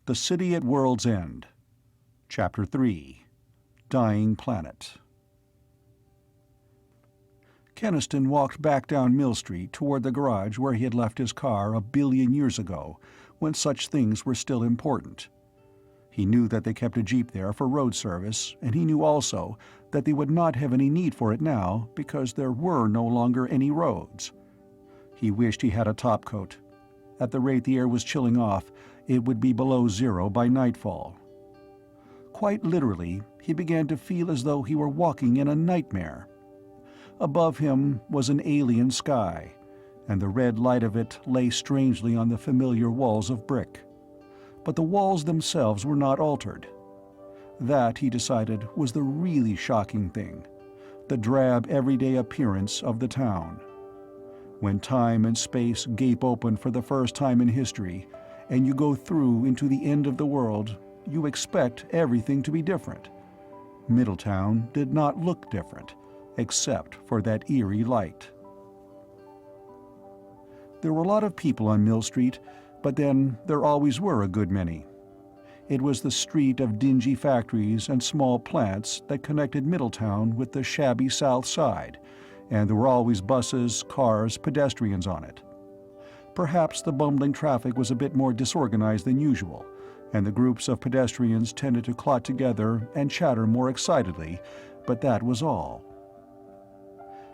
The City at World's End. Chapter 3. Dying Planet. Keniston walked back down Mill Street toward the garage where he had left his car 1,000,000,000 years ago, when such things were still important. He knew that they kept a jeep there for road service, and he knew also that they would not have any need for it now because there were no longer any roads. He wished he had a topcoat. At the rate the air was chilling off, it would be below zero by nightfall. Quite literally, he began to feel as though he were walking in a nightmare. Above him was an alien sky, and the red light of it lay strangely on the familiar walls of brick. But the walls themselves were not altered. That, he decided, was the really shocking thing, the drab everyday appearance of the town. When time and space gape open for the first time in history, and you go through into the end of the world, you expect everything to be different. Middletown did not look different, except for that eerie light. There were a lot of people on Mill Street, but then there always were a good many. It was the street of dingy factories and small plants that connected Middletown with the shabby South Side, and there were always buses, cars, pedestrians on it. Perhaps the bumbling traffic was a bit more disorganized than usual, and the groups of pedestrians tended to clot together and chatter more excitedly, but that was all.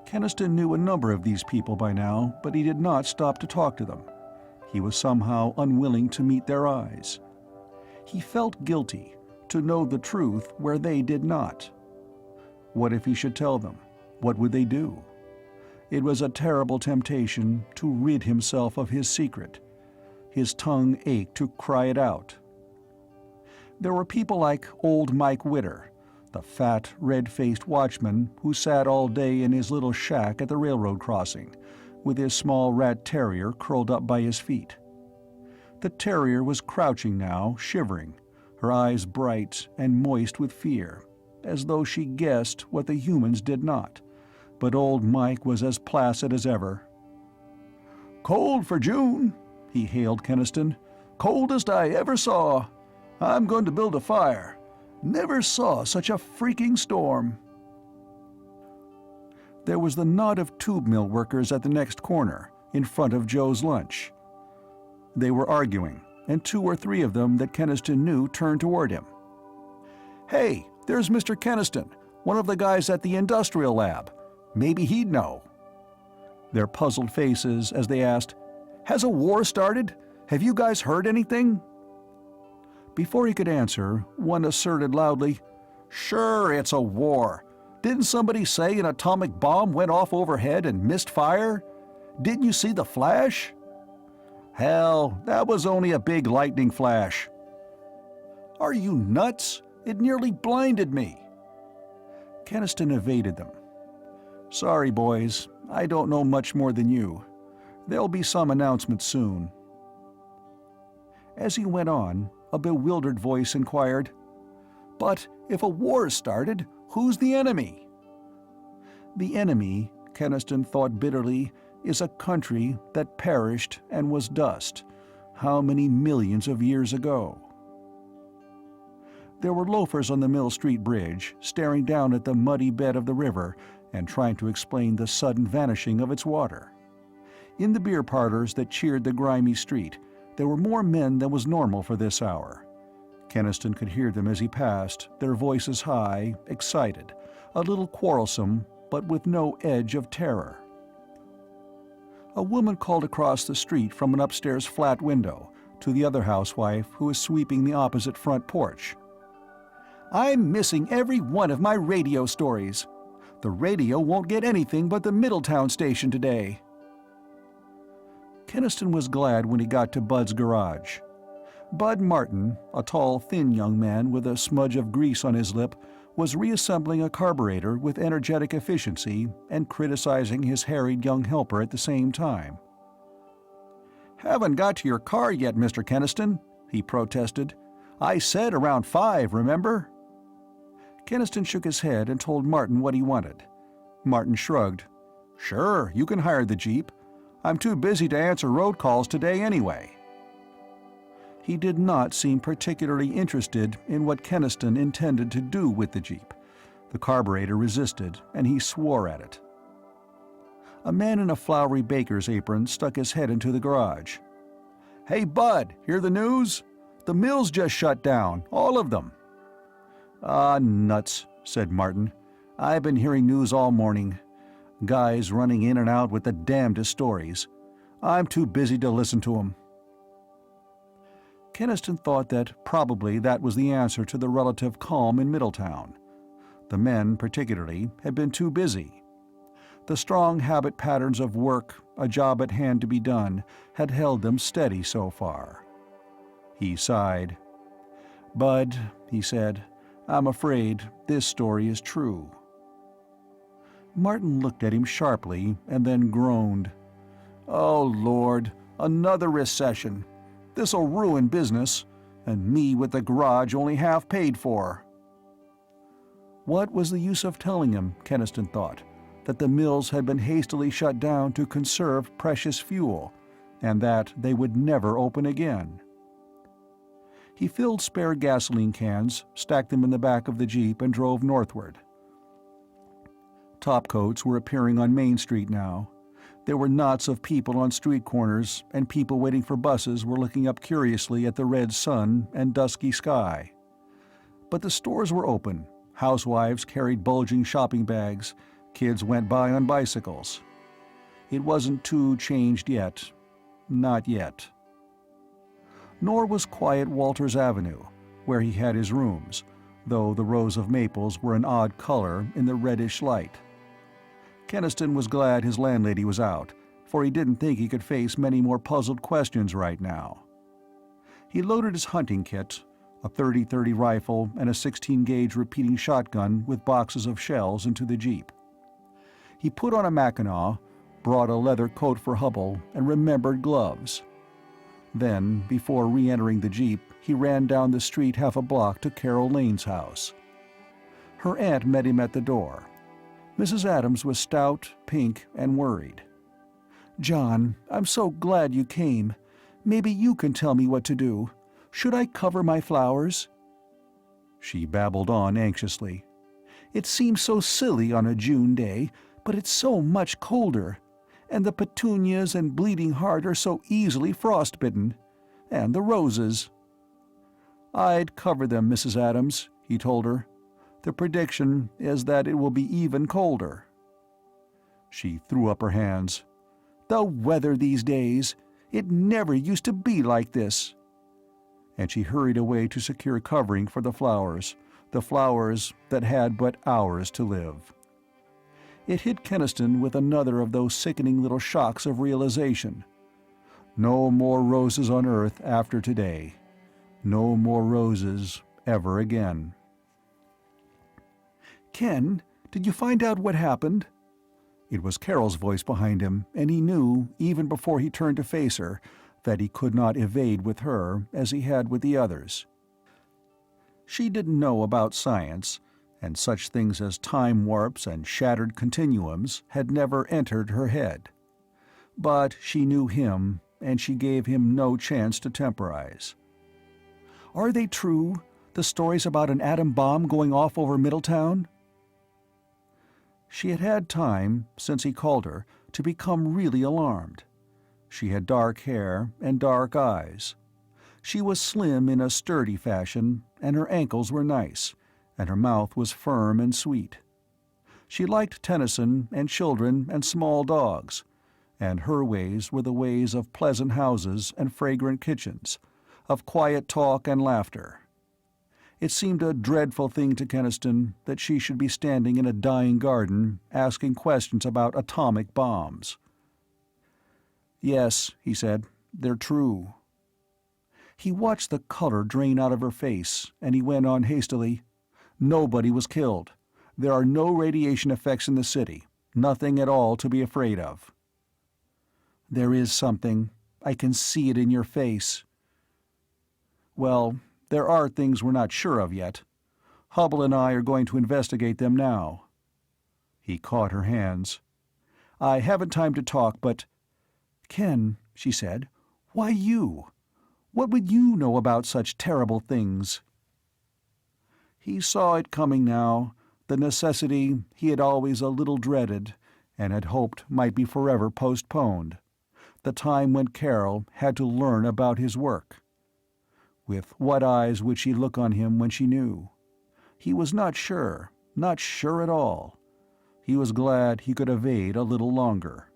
Keniston knew a number of these people by now, but he did not stop to talk to them. He was somehow unwilling to meet their eyes. He felt guilty to know the truth where they did not. What if he should tell them? What would they do? It was a terrible temptation to rid himself of his secret. His tongue ached to cry it out. There were people like old Mike Witter, the fat, red-faced watchman who sat all day in his little shack at the railroad crossing, with his small rat terrier curled up by his feet. The terrier was crouching now, shivering, her eyes bright and moist with fear, as though she guessed what the humans did not. But old Mike was as placid as ever. "Cold for June," he hailed Keniston. "Coldest I ever saw. I'm going to build a fire. Never saw such a freaking storm." There was the knot of tube mill workers at the next corner, in front of Joe's lunch. They were arguing, and 2 or 3 of them that Keniston knew turned toward him. "Hey, there's Mr. Keniston, one of the guys at the industrial lab. Maybe he'd know." Their puzzled faces as they asked, "Has a war started? Have you guys heard anything?" Before he could answer, one asserted loudly, "Sure, it's a war. Didn't somebody say an atomic bomb went off overhead and missed fire? Didn't you see the flash?" "Hell, that was only a big lightning flash." "Are you nuts? It nearly blinded me." Keniston evaded them. "Sorry, boys, I don't know much more than you. There'll be some announcement soon." As he went on, a bewildered voice inquired, "But if a war started, who's the enemy?" The enemy, Keniston thought bitterly, is a country that perished and was dust, how many millions of years ago? There were loafers on the Mill Street Bridge, staring down at the muddy bed of the river and trying to explain the sudden vanishing of its water. In the beer parlors that cheered the grimy street, there were more men than was normal for this hour. Keniston could hear them as he passed, their voices high, excited, a little quarrelsome, but with no edge of terror. A woman called across the street from an upstairs flat window to the other housewife who was sweeping the opposite front porch. "I'm missing every one of my radio stories. The radio won't get anything but the Middletown station today." Keniston was glad when he got to Bud's garage. Bud Martin, a tall, thin young man with a smudge of grease on his lip, was reassembling a carburetor with energetic efficiency and criticizing his harried young helper at the same time. "Haven't got to your car yet, Mr. Keniston," he protested. "I said around 5, remember?" Keniston shook his head and told Martin what he wanted. Martin shrugged. "Sure, you can hire the Jeep. I'm too busy to answer road calls today anyway." He did not seem particularly interested in what Keniston intended to do with the Jeep. The carburetor resisted, and he swore at it. A man in a flowery baker's apron stuck his head into the garage. "Hey, Bud, hear the news? The mills just shut down, all of them." "Ah, nuts," said Martin. "I've been hearing news all morning. Guys running in and out with the damnedest stories. I'm too busy to listen to 'em." Keniston thought that probably that was the answer to the relative calm in Middletown. The men, particularly, had been too busy. The strong habit patterns of work, a job at hand to be done, had held them steady so far. He sighed. "Bud," he said, "I'm afraid this story is true." Martin looked at him sharply and then groaned. "Oh, Lord, another recession. This'll ruin business, and me with the garage only half paid for." What was the use of telling him, Keniston thought, that the mills had been hastily shut down to conserve precious fuel, and that they would never open again? He filled spare gasoline cans, stacked them in the back of the Jeep, and drove northward. Topcoats were appearing on Main Street now. There were knots of people on street corners, and people waiting for buses were looking up curiously at the red sun and dusky sky. But the stores were open. Housewives carried bulging shopping bags. Kids went by on bicycles. It wasn't too changed yet. Not yet. Nor was quiet Walters Avenue, where he had his rooms, though the rows of maples were an odd color in the reddish light. Keniston was glad his landlady was out, for he didn't think he could face many more puzzled questions right now. He loaded his hunting kit, a .30-30 rifle and a 16-gauge repeating shotgun with boxes of shells, into the Jeep. He put on a Mackinaw, brought a leather coat for Hubble, and remembered gloves. Then, before re-entering the Jeep, he ran down the street half a block to Carol Lane's house. Her aunt met him at the door. Mrs. Adams was stout, pink, and worried. "John, I'm so glad you came. Maybe you can tell me what to do. Should I cover my flowers?" She babbled on anxiously. "It seems so silly on a June day, but it's so much colder. And the petunias and bleeding heart are so easily frostbitten. And the roses." "I'd cover them, Mrs. Adams," he told her. "The prediction is that it will be even colder." She threw up her hands. "The weather these days! It never used to be like this." And she hurried away to secure covering for the flowers that had but hours to live. It hit Keniston with another of those sickening little shocks of realization. No more roses on Earth after today. No more roses ever again. "Ken, did you find out what happened?" It was Carol's voice behind him, and he knew, even before he turned to face her, that he could not evade with her as he had with the others. She didn't know about science, and such things as time warps and shattered continuums had never entered her head. But she knew him, and she gave him no chance to temporize. "Are they true, the stories about an atom bomb going off over Middletown?" She had had time, since he called her, to become really alarmed. She had dark hair and dark eyes. She was slim in a sturdy fashion, and her ankles were nice, and her mouth was firm and sweet. She liked Tennyson and children and small dogs, and her ways were the ways of pleasant houses and fragrant kitchens, of quiet talk and laughter. It seemed a dreadful thing to Keniston that she should be standing in a dying garden asking questions about atomic bombs. "Yes," he said, "they're true." He watched the color drain out of her face, and he went on hastily, "Nobody was killed. There are no radiation effects in the city. Nothing at all to be afraid of." "There is something. I can see it in your face." "Well, there are things we're not sure of yet. Hubble and I are going to investigate them now." He caught her hands. "I haven't time to talk, but—" "Ken," she said, "why you? What would you know about such terrible things? He saw it coming now, the necessity he had always a little dreaded, and had hoped might be forever postponed, the time when Carol had to learn about his work. With what eyes would she look on him when she knew? He was not sure at all. He was glad he could evade a little longer.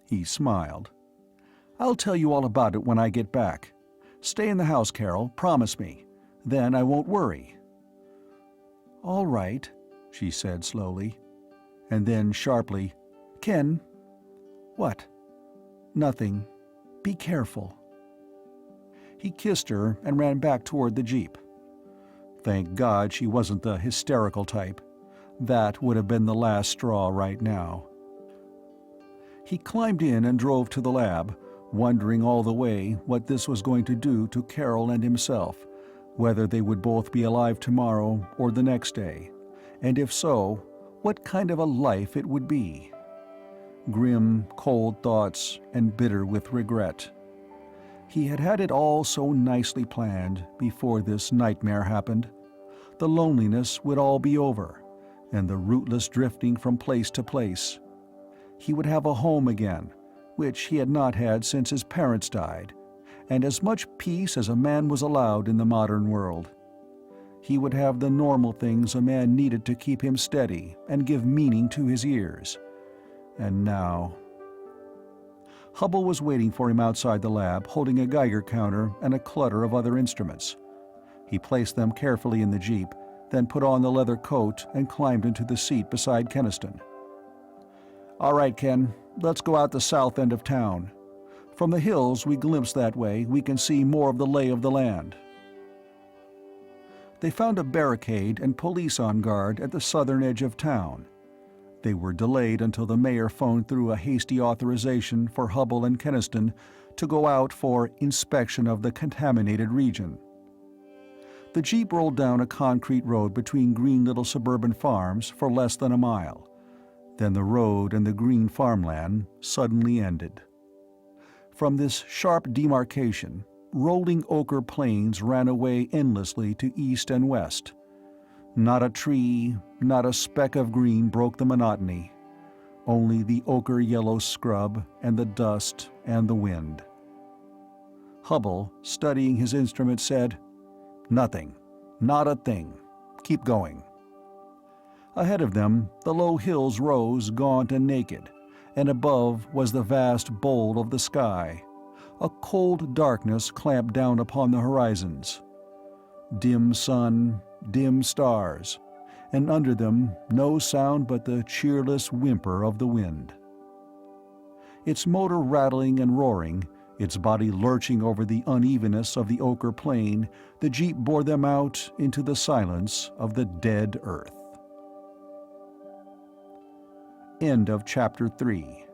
He smiled. "I'll tell you all about it when I get back. Stay in the house, Carol, promise me. Then I won't worry." "All right," she said slowly. And then sharply, "Ken." "What?" "Nothing. Be careful." He kissed her and ran back toward the jeep. Thank God she wasn't the hysterical type. That would have been the last straw right now. He climbed in and drove to the lab, wondering all the way what this was going to do to Carol and himself, whether they would both be alive tomorrow or the next day, and if so, what kind of a life it would be. Grim, cold thoughts, and bitter with regret. He had had it all so nicely planned before this nightmare happened. The loneliness would all be over, and the rootless drifting from place to place. He would have a home again, which he had not had since his parents died, and as much peace as a man was allowed in the modern world. He would have the normal things a man needed to keep him steady and give meaning to his years. And now... Hubble was waiting for him outside the lab, holding a Geiger counter and a clutter of other instruments. He placed them carefully in the jeep, then put on the leather coat and climbed into the seat beside Keniston. "All right, Ken, let's go out the south end of town. From the hills we glimpse that way, we can see more of the lay of the land." They found a barricade and police on guard at the southern edge of town. They were delayed until the mayor phoned through a hasty authorization for Hubble and Keniston to go out for inspection of the contaminated region. The jeep rolled down a concrete road between green little suburban farms for less than a mile. Then the road and the green farmland suddenly ended. From this sharp demarcation, rolling ochre plains ran away endlessly to east and west. Not a tree, not a speck of green broke the monotony. Only the ochre-yellow scrub and the dust and the wind. Hubble, studying his instrument, said, "Nothing. Not a thing. Keep going." Ahead of them, the low hills rose gaunt and naked, and above was the vast bowl of the sky. A cold darkness clamped down upon the horizons. Dim sun, dim stars, and under them no sound but the cheerless whimper of the wind. Its motor rattling and roaring, its body lurching over the unevenness of the ochre plain, the jeep bore them out into the silence of the dead earth. End of Chapter 3.